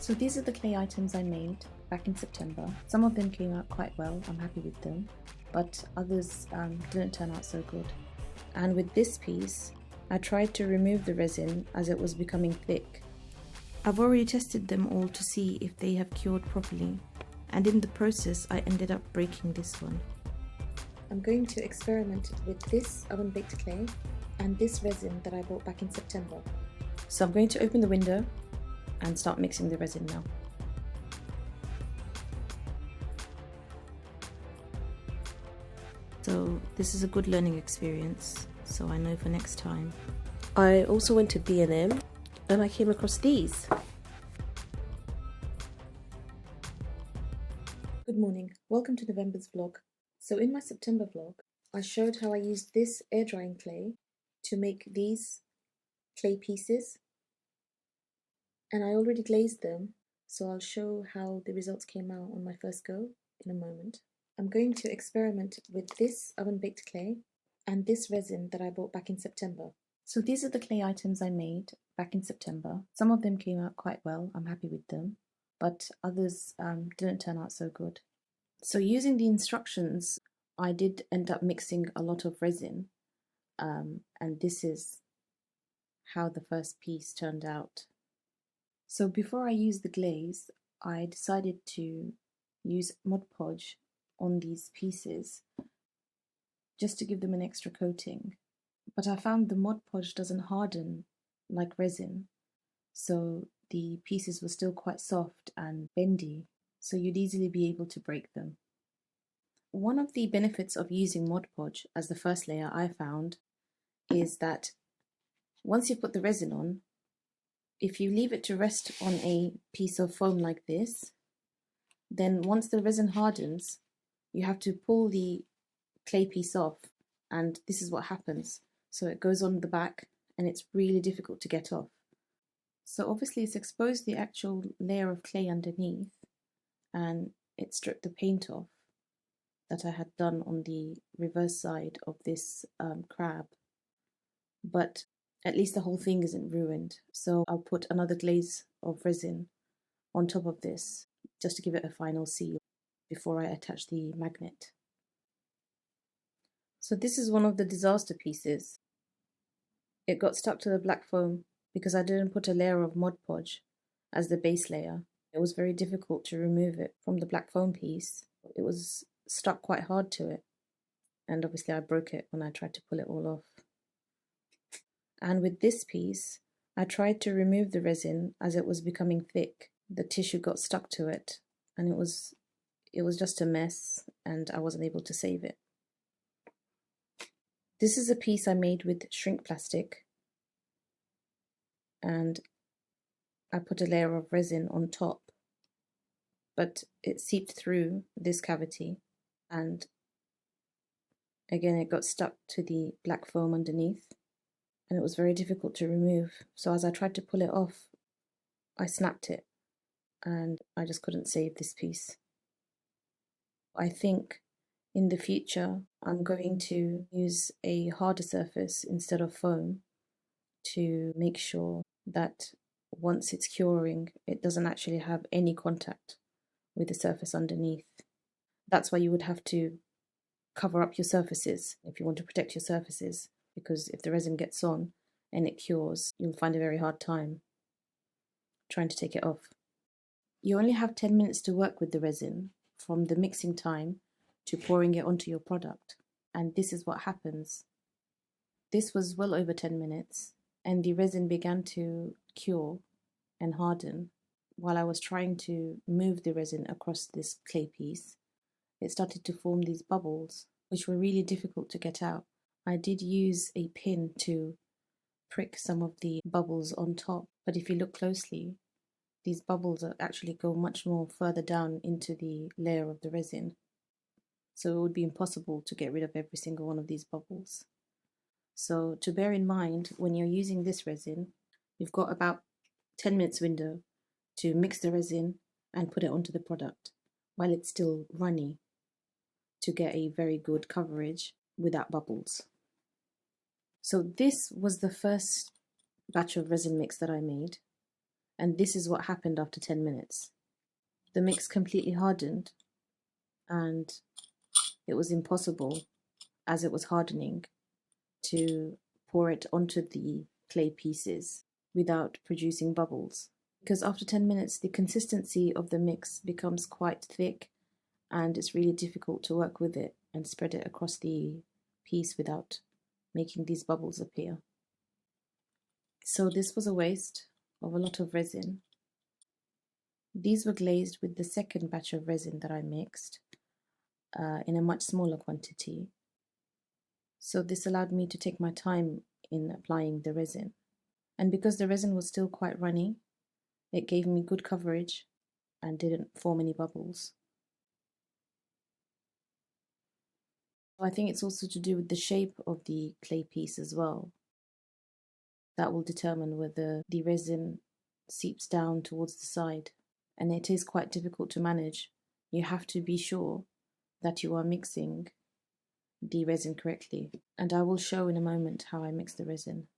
So these are the clay items I made back in September. Some of them came out quite well, I'm happy with them, but others didn't turn out so good. And with this piece, I tried to remove the resin as it was becoming thick. I've already tested them all to see if they have cured properly, and in the process I ended up breaking this one. I'm going to experiment with this oven-baked clay and this resin that I bought back in September. So I'm going to open the window and start mixing the resin now. So this is a good learning experience, so I know for next time. I also went to B&M and I came across these. Good morning, welcome to November's vlog. So in my September vlog, I showed how I used this air drying clay to make these clay pieces, and I already glazed them, so I'll show how the results came out on my first go in a moment. I'm going to experiment with this oven-baked clay and this resin that I bought back in September. So these are the clay items I made back in September. Some of them came out quite well, I'm happy with them, but others didn't turn out so good. So using the instructions, I did end up mixing a lot of resin, and this is how the first piece turned out. So before I used the glaze, I decided to use Mod Podge on these pieces just to give them an extra coating. But I found the Mod Podge doesn't harden like resin, so the pieces were still quite soft and bendy, so you'd easily be able to break them. One of the benefits of using Mod Podge as the first layer I found is that once you put the resin on, if you leave it to rest on a piece of foam like this, then once the resin hardens, you have to pull the clay piece off, and this is what happens. So it goes on the back and it's really difficult to get off. So obviously it's exposed the actual layer of clay underneath, and it stripped the paint off that I had done on the reverse side of this crab. But at least the whole thing isn't ruined, so I'll put another glaze of resin on top of this just to give it a final seal before I attach the magnet. So this is one of the disaster pieces. It got stuck to the black foam because I didn't put a layer of Mod Podge as the base layer. It was very difficult to remove it from the black foam piece. It was stuck quite hard to it, and obviously I broke it when I tried to pull it all off. And with this piece, I tried to remove the resin as it was becoming thick. The tissue got stuck to it, and it was just a mess, and I wasn't able to save it. This is a piece I made with shrink plastic, and I put a layer of resin on top, but it seeped through this cavity, and again it got stuck to the black foam underneath, and it was very difficult to remove. So as I tried to pull it off, I snapped it, and I just couldn't save this piece. I think in the future I'm going to use a harder surface instead of foam to make sure that once it's curing, it doesn't actually have any contact with the surface underneath. That's why you would have to cover up your surfaces if you want to protect your surfaces, because if the resin gets on and it cures, you'll find a very hard time trying to take it off. You only have 10 minutes to work with the resin from the mixing time to pouring it onto your product, and this is what happens. This was well over 10 minutes, and the resin began to cure and harden. While I was trying to move the resin across this clay piece, it started to form these bubbles, which were really difficult to get out. I did use a pin to prick some of the bubbles on top, but if you look closely, these bubbles actually go much more further down into the layer of the resin. So it would be impossible to get rid of every single one of these bubbles. So to bear in mind, when you're using this resin, you've got about 10 minutes window to mix the resin and put it onto the product while it's still runny to get a very good coverage without bubbles. So this was the first batch of resin mix that I made, And this is what happened after 10 minutes. The mix completely hardened, and it was impossible, as it was hardening, to pour it onto the clay pieces without producing bubbles. Because after 10 minutes, the consistency of the mix becomes quite thick, and it's really difficult to work with it and spread it across the piece without making these bubbles appear. So this was a waste of a lot of resin. These were glazed with the second batch of resin that I mixed in a much smaller quantity. So this allowed me to take my time in applying the resin. And because the resin was still quite runny, it gave me good coverage and didn't form any bubbles. I think it's also to do with the shape of the clay piece as well. That will determine whether the resin seeps down towards the side. And it is quite difficult to manage. You have to be sure that you are mixing the resin correctly. And I will show in a moment how I mix the resin.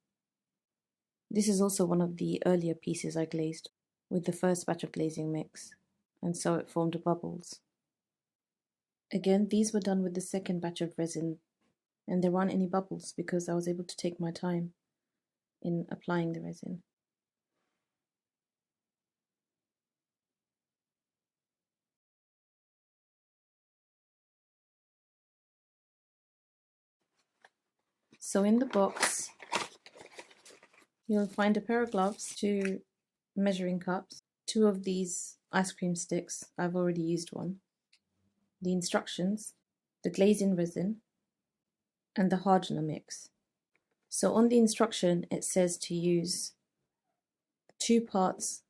This is also one of the earlier pieces I glazed with the first batch of glazing mix, and so it formed bubbles. Again, these were done with the second batch of resin, and there aren't any bubbles because I was able to take my time in applying the resin. So in the box, you'll find a pair of gloves, 2 measuring cups, 2 of these ice cream sticks, I've already used one, the instructions, the glazing resin, and the hardener mix. So on the instruction it says to use 2 parts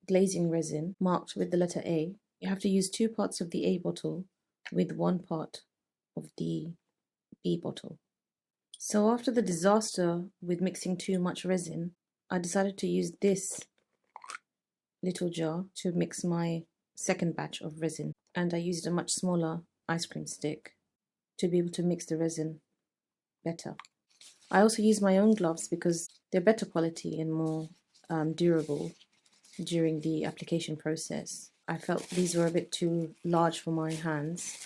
glazing resin marked with the letter A. You have to use 2 parts of the A bottle with 1 part of the B bottle. So after the disaster with mixing too much resin, I decided to use this little jar to mix my second batch of resin, and I used a much smaller ice cream stick to be able to mix the resin better. I also used my own gloves because they're better quality and more durable during the application process. I felt these were a bit too large for my hands,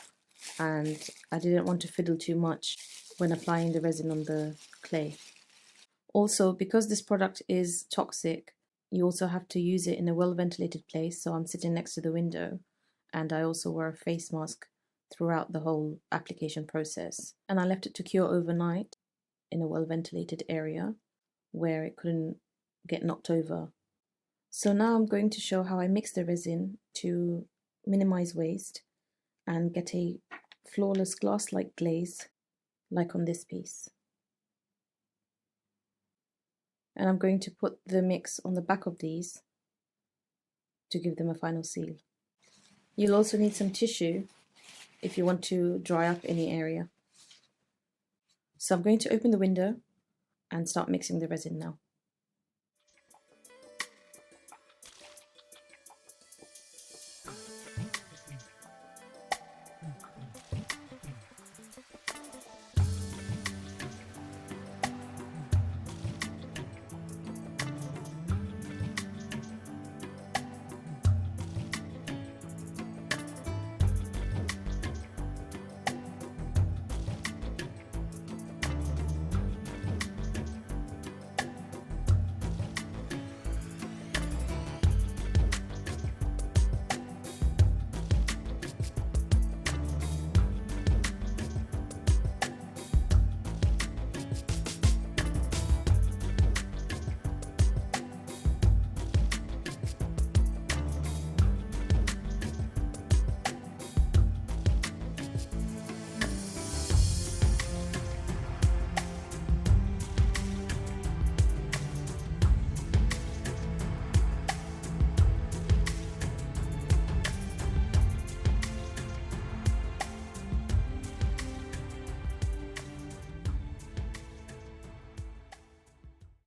and I didn't want to fiddle too much when applying the resin on the clay. Also, because this product is toxic, you also have to use it in a well-ventilated place, so I'm sitting next to the window, and I also wear a face mask throughout the whole application process. And I left it to cure overnight in a well-ventilated area where it couldn't get knocked over. So now I'm going to show how I mix the resin to minimize waste and get a flawless glass-like glaze like on this piece. And I'm going to put the mix on the back of these to give them a final seal. You'll also need some tissue if you want to dry up any area. So I'm going to open the window and start mixing the resin now.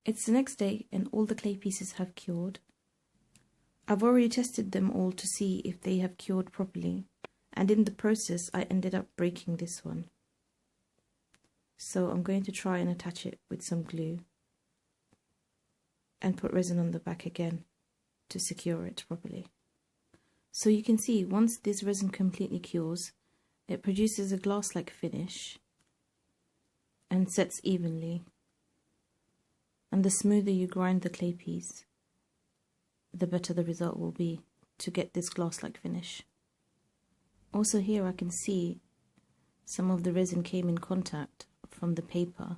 It's the next day and all the clay pieces have cured. I've already tested them all to see if they have cured properly, and in the process I ended up breaking this one. So I'm going to try and attach it with some glue and put resin on the back again. to secure it properly. So you can see once this resin completely cures, it produces a glass-like finish and sets evenly. And the smoother you grind the clay piece, the better the result will be to get this glass-like finish. Also here I can see some of the resin came in contact from the paper,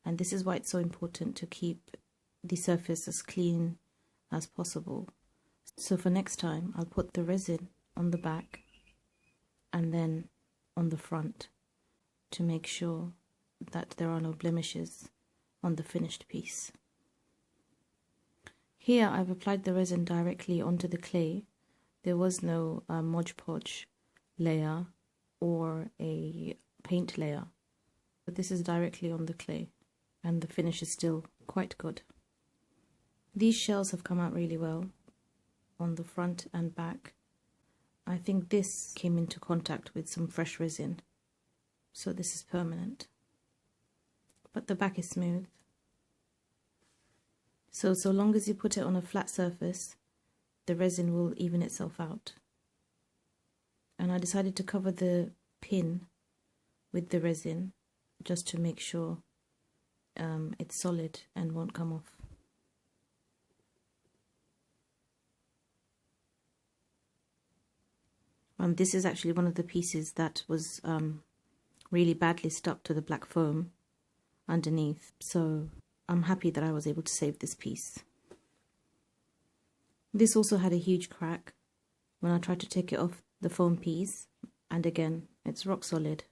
and this is why it's so important to keep the surface as clean as possible. So for next time I'll put the resin on the back and then on the front to make sure that there are no blemishes on the finished piece. Here I've applied the resin directly onto the clay. There was no Mod Podge layer or a paint layer, but this is directly on the clay and the finish is still quite good. These shells have come out really well on the front and back. I think this came into contact with some fresh resin, so this is permanent, but the back is smooth. So long as you put it on a flat surface, the resin will even itself out. And I decided to cover the pin with the resin just to make sure it's solid and won't come off. This is actually one of the pieces that was really badly stuck to the black foam underneath, so I'm happy that I was able to save this piece. This also had a huge crack when I tried to take it off the foam piece, and again it's rock solid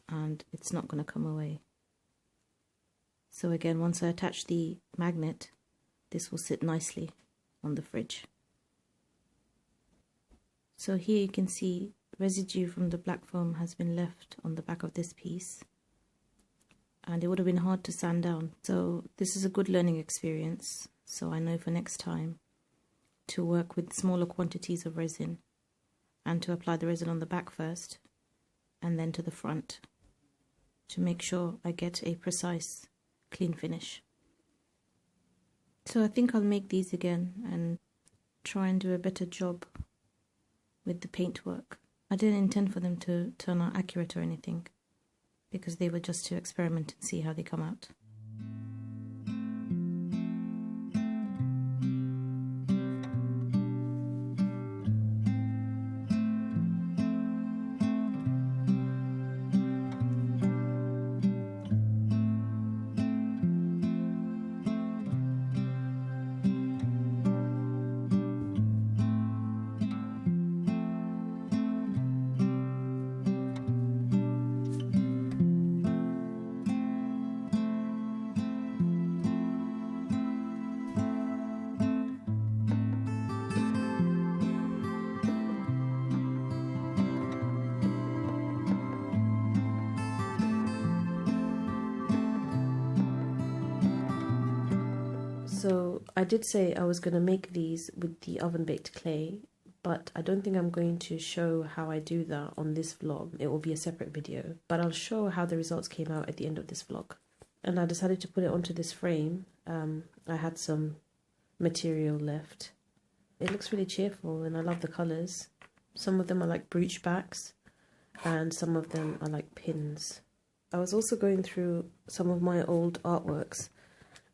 and it's not going to come away. So again, once I attach the magnet, this will sit nicely on the fridge. So here you can see residue from the black foam has been left on the back of this piece, and it would have been hard to sand down. So this is a good learning experience, so I know for next time to work with smaller quantities of resin and to apply the resin on the back first and then to the front to make sure I get a precise clean finish. So I think I'll make these again and try and do a better job with the paintwork. I didn't intend for them to turn out accurate or anything, because they were just to experiment and see how they come out. So I did say I was going to make these with the oven baked clay, but I don't think I'm going to show how I do that on this vlog. It will be a separate video, but I'll show how the results came out at the end of this vlog. And I decided to put it onto this frame. I had some material left. It looks really cheerful and I love the colours. Some of them are like brooch backs and some of them are like pins. I was also going through some of my old artworks,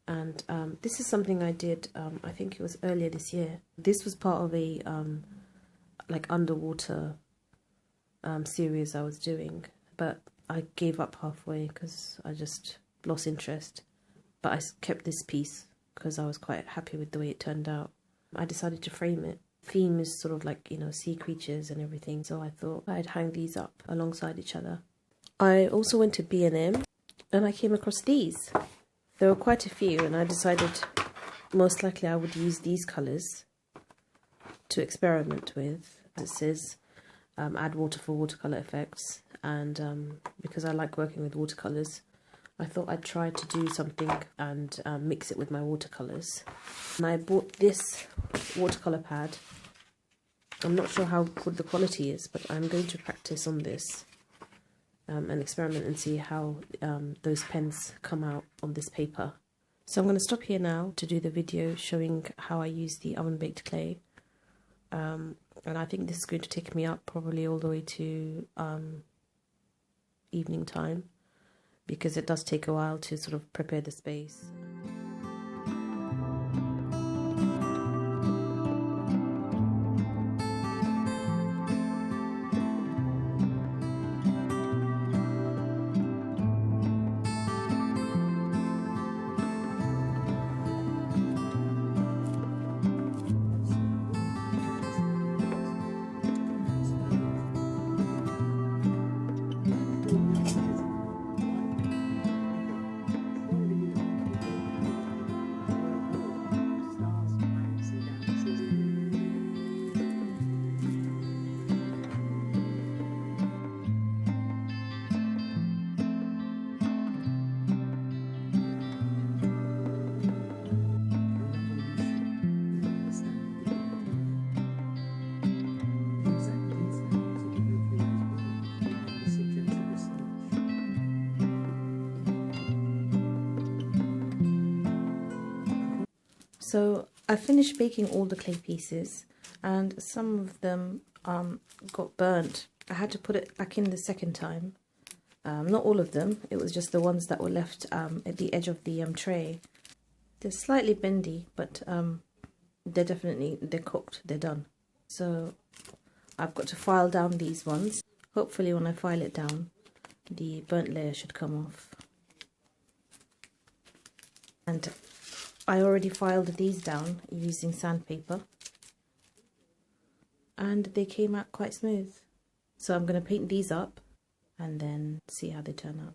and this is something I did, I think it was earlier this year. This was part of a like underwater series I was doing, but I gave up halfway because I just lost interest. But I kept this piece because I was quite happy with the way it turned out. I decided to frame it. Theme is sort of like, you know, sea creatures and everything, so I thought I'd hang these up alongside each other. I also went to B&M and I came across these. There were quite a few, and I decided most likely I would use these colours to experiment with. It says add water for watercolour effects, and because I like working with watercolours, I thought I'd try to do something and mix it with my watercolours. And I bought this watercolour pad. I'm not sure how good the quality is, but I'm going to practice on this and experiment and see how those pens come out on this paper. So I'm going to stop here now to do the video showing how I use the oven baked clay. And I think this is going to take me up probably all the way to evening time, because it does take a while to sort of prepare the space. So I finished baking all the clay pieces, and some of them got burnt. I had to put it back in the second time. Not all of them, it was just the ones that were left at the edge of the tray. They're slightly bendy, but they're cooked, they're done. So I've got to file down these ones. Hopefully when I file it down, the burnt layer should come off. And I already filed these down using sandpaper, and they came out quite smooth. So I'm going to paint these up and then see how they turn out.